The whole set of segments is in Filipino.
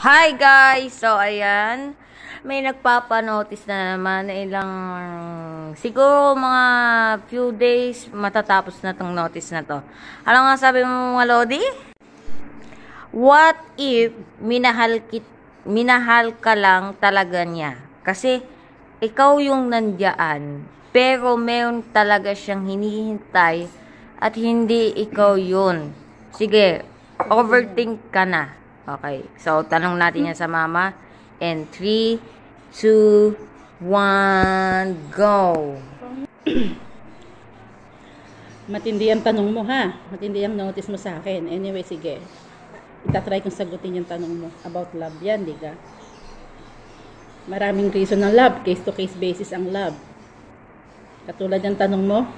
Hi guys! So ayan, may nagpapanotice na naman na ilang, siguro mga few days matatapos na tong notice na to. Ano nga sabi mo mga Lodi? What if minahal ka lang talaga niya? Kasi ikaw yung nandiyan, pero meron talaga siyang hinihintay at hindi ikaw yun. Sige, overthink ka na. Okay, so tanong natin yan sa mama. And 3, 2, 1, go! Matindi ang tanong mo ha. Matindi ang notice mo sa akin. Anyway, sige. Itatry kong sagutin yung tanong mo about love yan, di ka? Maraming reason ng love. Case-to-case basis ang love. Katulad ng tanong mo,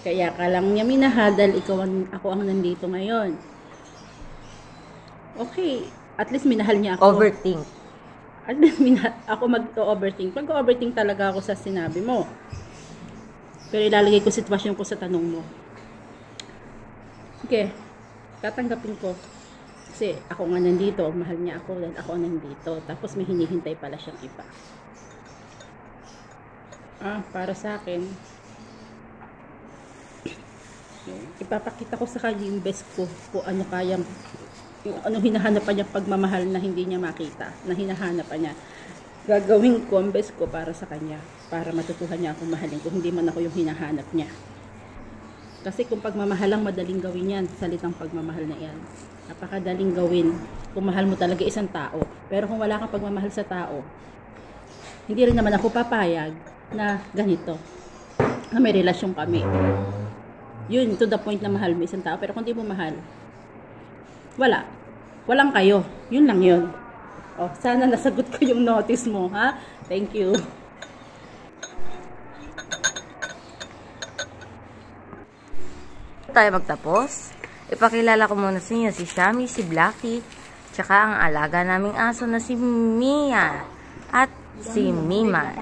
kaya ka lang niya minahal dahil ako ang nandito ngayon. Okay, at least minahal niya ako. Overthink. At least ako mag-overthink. Mag-overthink talaga ako sa sinabi mo. Pero ilalagay ko sitwasyon ko sa tanong mo. Okay, tatanggapin ko. Kasi ako nga nandito, mahal niya ako dahil ako nandito. Tapos may hinihintay pala siyang iba. Para sa akin, ipapakita ko sa kanya yung best ko kung ano kayang, yung ano hinahanap niya pagmamahal na hindi niya makita, na hinahanap niya. Gagawin ko ang best ko para sa kanya, para matutuhan niya akong mahalin kung hindi man ako yung hinahanap niya. Kasi kung pagmamahal lang, madaling gawin yan, salitang pagmamahal na yan. Napakadaling gawin kung mahal mo talaga isang tao. Pero kung wala kang pagmamahal sa tao, hindi rin naman ako papayag na ganito, na may relasyon kami. Yun, to the point na mahal mo isang tao. Pero kung di mo mahal, wala. Walang kayo. Yun lang yun. Sana nasagot ko yung notice mo, ha? Thank you. Tayo magtapos. Ipakilala ko muna sa inyo si Shami, si Blackie, tsaka ang alaga naming aso na si Mia at si Mima.